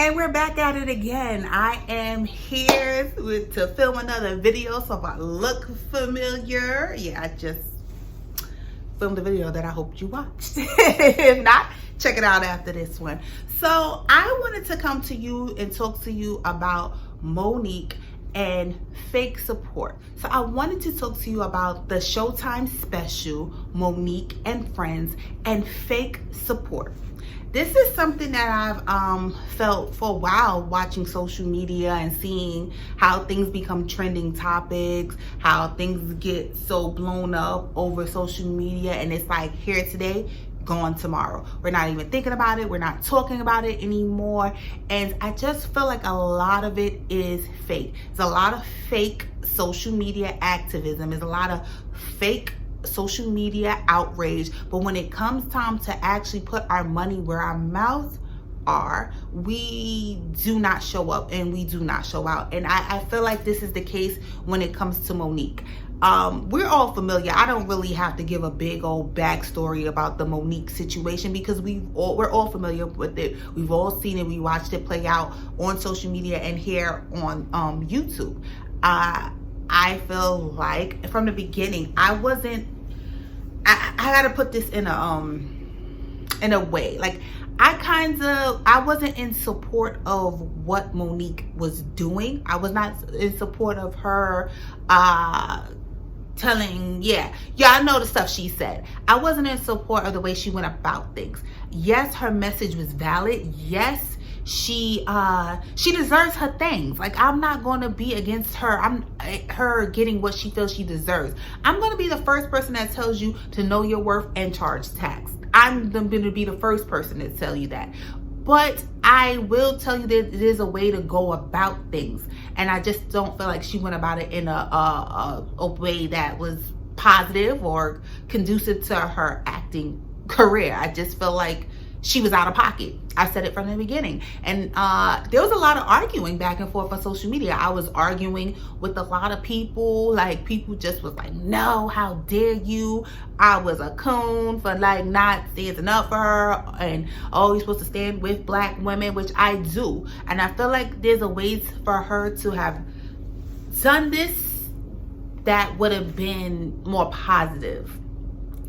And we're back at it again. I am here to film another video, so if I look familiar, yeah, I just filmed a video that I hoped you watched. If not, check it out after this one. So I wanted to come to you and talk to you about Monique and fake support. So I wanted to talk to you about the Showtime special, Monique and Friends, and fake support. This is something that I've felt for a while watching social media and seeing how things become trending topics, how things get so blown up over social media, and it's like here today, gone tomorrow. We're not even thinking about it. We're not talking about it anymore. And I just feel like a lot of it is fake. There's a lot of fake social media activism. There's a lot of fake social media outrage, but when it comes time to actually put our money where our mouths are, we do not show up and we do not show out. And I feel like this is the case when it comes to Monique. We're all familiar. I don't really have to give a big old backstory about the Monique situation because we're all familiar with it. We've all seen it. We watched it play out on social media and here on YouTube. I feel like from the beginning, I gotta put this in a way. Like I wasn't in support of what Monique was doing. I was not in support of her telling, I know the stuff she said. I wasn't in support of the way she went about things. Yes, her message was valid. Yes, she deserves her things. Like, I'm not going to be against her getting what she feels she deserves. I'm going to be the first person that tells you to know your worth and charge tax. I'm going to be the first person to tell you that. But I will tell you that there's a way to go about things, and I just don't feel like she went about it in a way that was positive or conducive to her acting career. I just feel like she was out of pocket. I said it from the beginning. And there was a lot of arguing back and forth on social media. I was arguing with a lot of people. Like, people just was like, no, how dare you? I was a coon for like not standing up for her and always supposed to stand with black women, which I do. And I feel like there's a way for her to have done this that would have been more positive.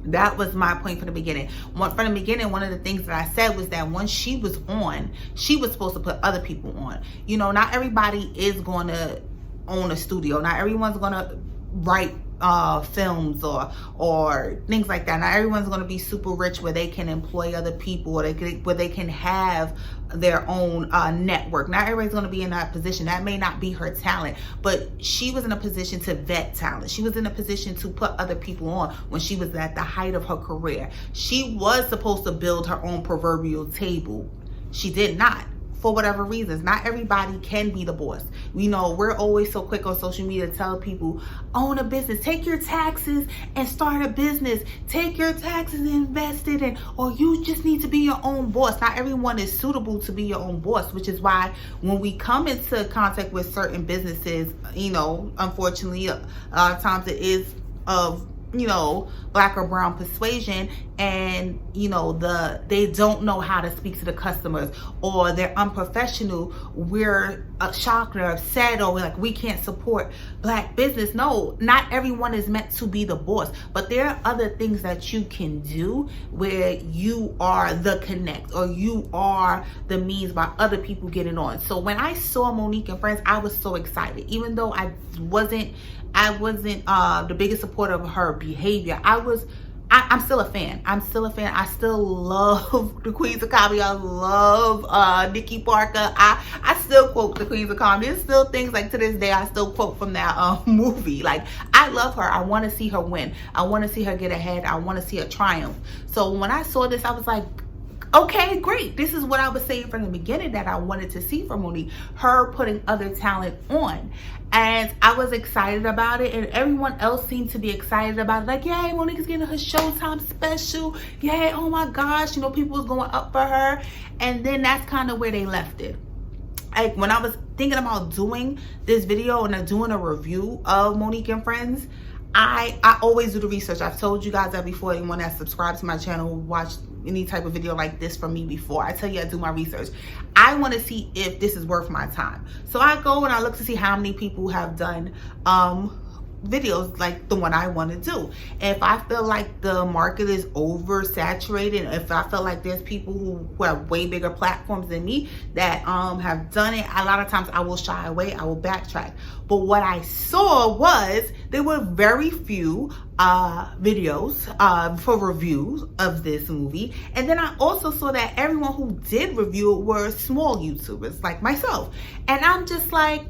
That was my point from the beginning. From the beginning, one of the things that I said was that once she was on, she was supposed to put other people on. You know, not everybody is going to own a studio. Not everyone's going to write films or things like that. Not everyone's going to be super rich where they can employ other people or where they can have their own network. Not everybody's going to be in that position. That may not be her talent, but she was in a position to vet talent. She was in a position to put other people on when she was at the height of her career. She was supposed to build her own proverbial table. She did not. For whatever reasons, not everybody can be the boss. You know, we're always so quick on social media to tell people, own a business, take your taxes and start a business, take your taxes and invest it in, or you just need to be your own boss. Not everyone is suitable to be your own boss, which is why when we come into contact with certain businesses, you know, unfortunately, a lot of times it is of, you know, black or brown persuasion, and you know, they don't know how to speak to the customers, or they're unprofessional. We're shocked or upset, or we're like, we can't support black business. No, not everyone is meant to be the boss, but there are other things that you can do where you are the connect, or you are the means by other people getting on. So when I saw Monique and Friends, I was so excited. Even though I wasn't the biggest supporter of her behavior, I'm still a fan. I'm still a fan. I still love the Queens of Comedy. I love Nikki Parker. I still quote the Queens of Comedy. There's still things like to this day I still quote from that movie. Like, I love her. I want to see her win. I want to see her get ahead. I want to see her triumph. So when I saw this, I was like, okay, great. This is what I was saying from the beginning that I wanted to see from Monique, her putting other talent on. And I was excited about it, and everyone else seemed to be excited about it. Like, yay, Monique is getting her Showtime special. Yay, oh my gosh, you know, people was going up for her. And then that's kind of where they left it. Like, when I was thinking about doing this video and doing a review of Monique and Friends, I always do the research. I've told you guys that before. Anyone that subscribes to my channel, watch any type of video like this from me before. I tell you I do my research. I want to see if this is worth my time. So I go and I look to see how many people have done videos like the one I want to do. And if I feel like the market is oversaturated, if I feel like there's people who have way bigger platforms than me that have done it, a lot of times I will shy away, I will backtrack. But what I saw was there were very few videos for reviews of this movie. And then I also saw that everyone who did review it were small YouTubers like myself. And I'm just like,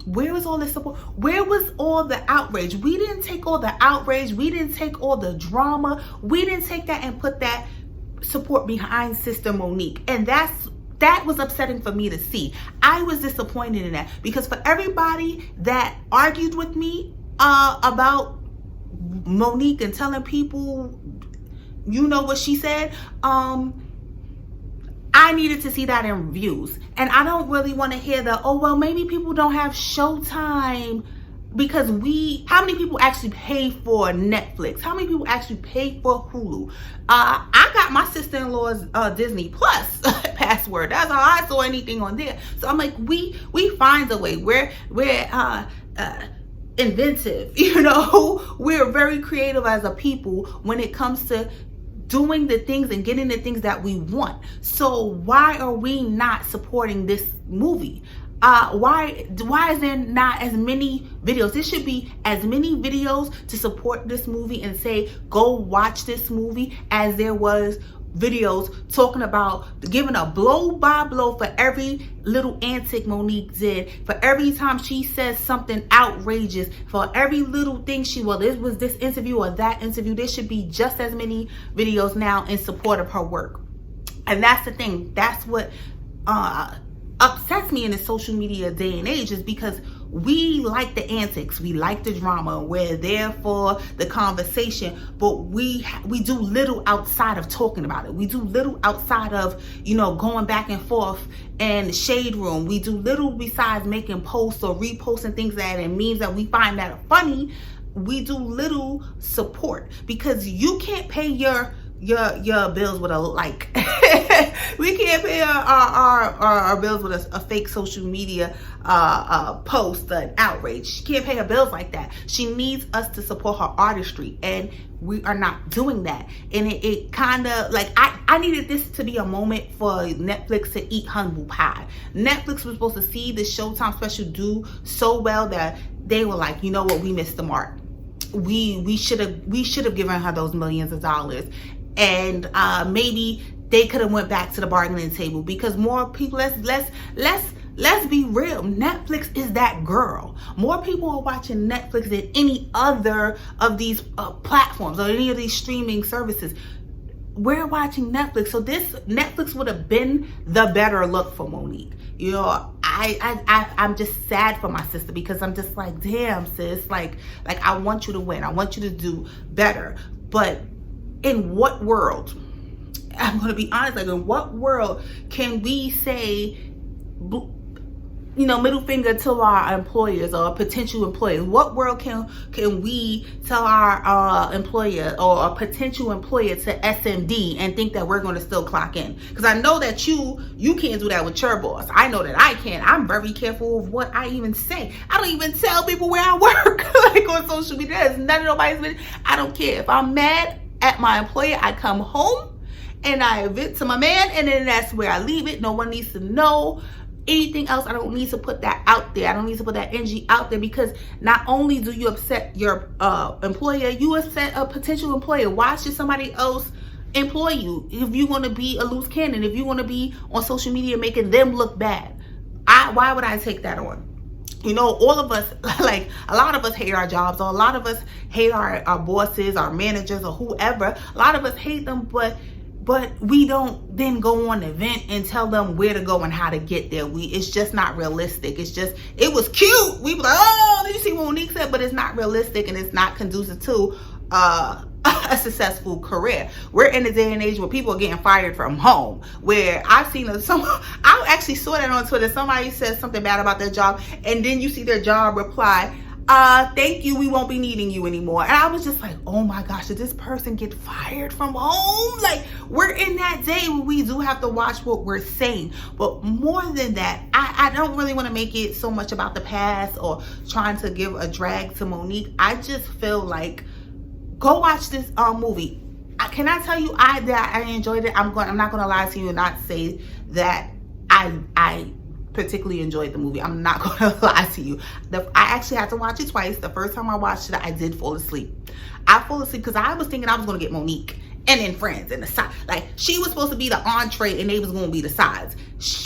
where was all this support? Where was all the outrage? We didn't take all the outrage. We didn't take all the drama. We didn't take that and put that support behind Sister Monique. And that was upsetting for me to see. I was disappointed in that, because for everybody that argued with me about Monique and telling people, you know what she said, I needed to see that in reviews. And I don't really want to hear the, oh, well, maybe people don't have Showtime, because how many people actually pay for Netflix? How many people actually pay for Hulu? I got my sister-in-law's Disney Plus password. That's how I saw anything on there. So I'm like, we find a way. We're inventive, you know? We're very creative as a people when it comes to doing the things and getting the things that we want. So why are we not supporting this movie? Why is there not as many videos? There should be as many videos to support this movie and say, go watch this movie, as there was videos talking about giving a blow by blow for every little antic Monique did, for every time she says something outrageous, for every little thing this was this interview or that interview. There should be just as many videos now in support of her work. And that's the thing. That's what upsets me in the social media day and age, is because we like the antics, we like the drama, we're there for the conversation, but we do little outside of talking about it. We do little outside of, you know, going back and forth in the shade room. We do little besides making posts or reposting things that and memes that we find that are funny. We do little support, because you can't pay your bills with a like. We can't pay our bills with a fake social media post, an outrage. She can't pay her bills like that. She needs us to support her artistry, and we are not doing that. And it kind of like, I needed this to be a moment for Netflix to eat humble pie. Netflix was supposed to see the Showtime special do so well that they were like, you know what, we missed the mark. We should have given her those millions of dollars. And maybe they could have went back to the bargaining table, because more people, let's be real, Netflix is that girl. More people are watching Netflix than any other of these platforms or any of these streaming services. We're watching Netflix, so this Netflix would have been the better look for Monique. You know, I'm just sad for my sister, because I'm just like, damn, sis, like I want you to win, I want you to do better. But in what world, I'm going to be honest, like in what world can we say, you know, middle finger to our employers or potential employers? What world can we tell our employer or a potential employer to SMD and think that we're going to still clock in? Because I know that you can't do that with your boss. I know that I can't. I'm very careful of what I even say. I don't even tell people where I work like on social media. It's none of nobody's business. I don't care. If I'm mad at my employer, I come home and I vent to my man, and then that's where I leave it. No one needs to know anything else. I don't need to put that out there. I don't need to put that energy out there, because not only do you upset your employer, you upset a potential employer. Why should somebody else employ you if you want to be a loose cannon, if you want to be on social media making them look bad? Why would I take that on? You know, all of us, like a lot of us hate our jobs, or a lot of us hate our bosses, our managers, or whoever. A lot of us hate them, but we don't then go on an event and tell them where to go and how to get there. It's just not realistic. It was cute. We were like, oh, did you see what Monique said? But it's not realistic, and it's not conducive to a successful career. We're in a day and age where people are getting fired from home, where I've seen I actually saw that on Twitter. Somebody said something bad about their job, and then you see their job reply, thank you, we won't be needing you anymore. And I was just like, oh my gosh, did this person get fired from home? Like, we're in that day where we do have to watch what we're saying. But more than that, I don't really want to make it so much about the past or trying to give a drag to Monique. I just feel like, go watch this movie. Can I tell you I enjoyed it? I'm not gonna lie to you and not say that I particularly enjoyed the movie. I'm not gonna lie to you. I actually had to watch it twice. The first time I watched it, I did fall asleep. I fall asleep because I was thinking I was gonna get Monique and then friends and the side. Like, she was supposed to be the entree and they was gonna be the sides.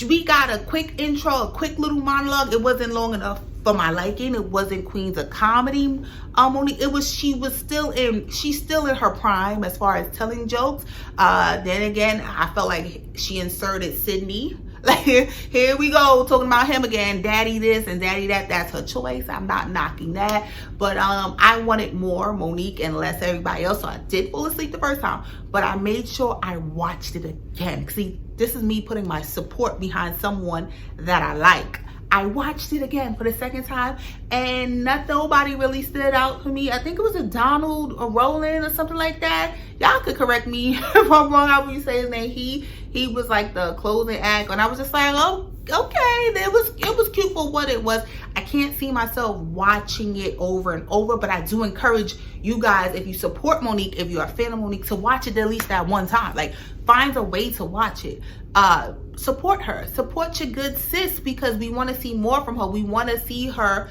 We got a quick intro, a quick little monologue. It wasn't long enough for my liking. It wasn't Queens of Comedy Monique. She's still in her prime as far as telling jokes. Then again, I felt like she inserted Sydney. Like, here we go, talking about him again, daddy this and daddy that. That's her choice. I'm not knocking that, but I wanted more Monique and less everybody else. So I did fall asleep the first time, but I made sure I watched it again. See, this is me putting my support behind someone that I like. I watched it again for the second time, and nobody really stood out for me. I think it was a Donald or Roland or something like that. Y'all could correct me if I'm wrong how you say his name. He was like the closing act, and I was just like, oh, okay. It was cute for what it was. I can't see myself watching it over and over, but I do encourage you guys, if you support Monique, if you're a fan of Monique, to watch it at least that one time. Like, find a way to watch it. Support her, support your good sis, because we want to see more from her. We want to see her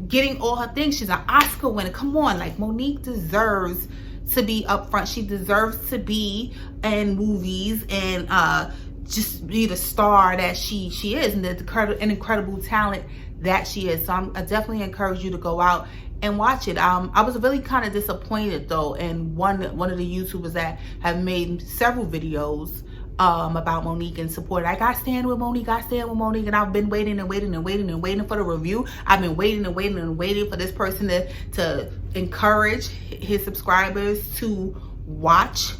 getting all her things. She's an Oscar winner. Come on, like, Monique deserves to be up front. She deserves to be in movies and just be the star that she is, and the incredible talent that she is. So I definitely encourage you to go out and watch it. I was really kind of disappointed though, and one of the YouTubers that have made several videos about Monique and support. Like, I stand with Monique, and I've been waiting and waiting and waiting and waiting for the review. I've been waiting and waiting and waiting for this person to encourage his subscribers to watch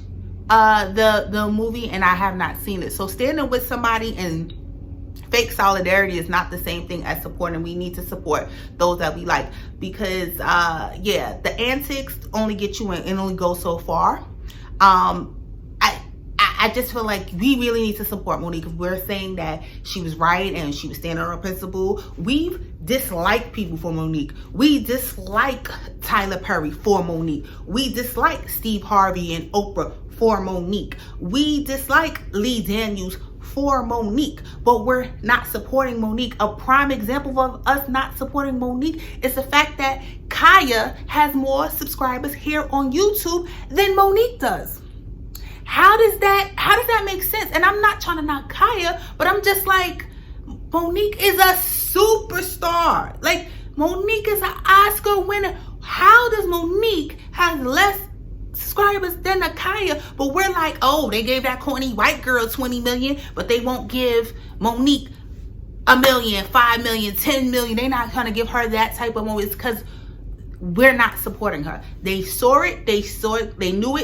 the movie, and I have not seen it. So standing with somebody and fake solidarity is not the same thing as supporting. We need to support those that we like, because yeah, the antics only get you in and only go so far. I just feel like we really need to support Monique. If we're saying that she was right and she was standing on her principle, we've disliked people for Monique. We dislike Tyler Perry for Monique. We dislike Steve Harvey and Oprah for Monique. We dislike Lee Daniels for Monique, but we're not supporting Monique. A prime example of us not supporting Monique is the fact that Kaya has more subscribers here on YouTube than Monique does. How does that make sense? And I'm not trying to knock Kaya, but I'm just like, Monique is a superstar. Like, Monique is an Oscar winner. How does Monique have less subscribers than a Kaya? But we're like, oh, they gave that corny white girl 20 million, but they won't give Monique 1 million, 5 million, 10 million. They're not gonna give her that type of money. It's because we're not supporting her. They saw it, they knew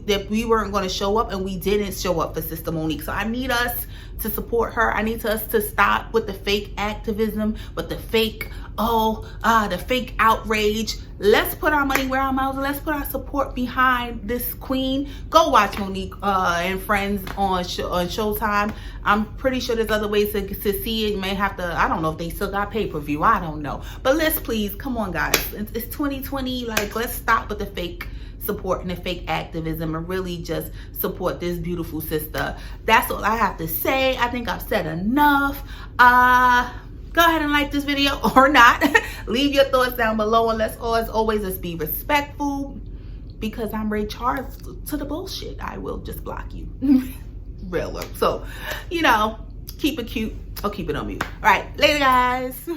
that we weren't going to show up, and we didn't show up for Sister Monique. So I need us to support her. I need us to stop with the fake activism, with the fake, the fake outrage. Let's put our money where our mouths are. Let's put our support behind this queen. Go watch Monique and Friends on Showtime. I'm pretty sure there's other ways to see it. You may have to, I don't know if they still got pay-per-view. I don't know. But let's please, come on guys. It's 2020. Like, let's stop with the fake support and the fake activism and really just support this beautiful sister. That's all I have to say. I think I've said enough. Go ahead and like this video or not. Leave your thoughts down below, and let's always just be respectful, because I'm Ray Charles to the bullshit. I will just block you. Real work. So, you know, keep it cute or keep it on mute. All right, later guys.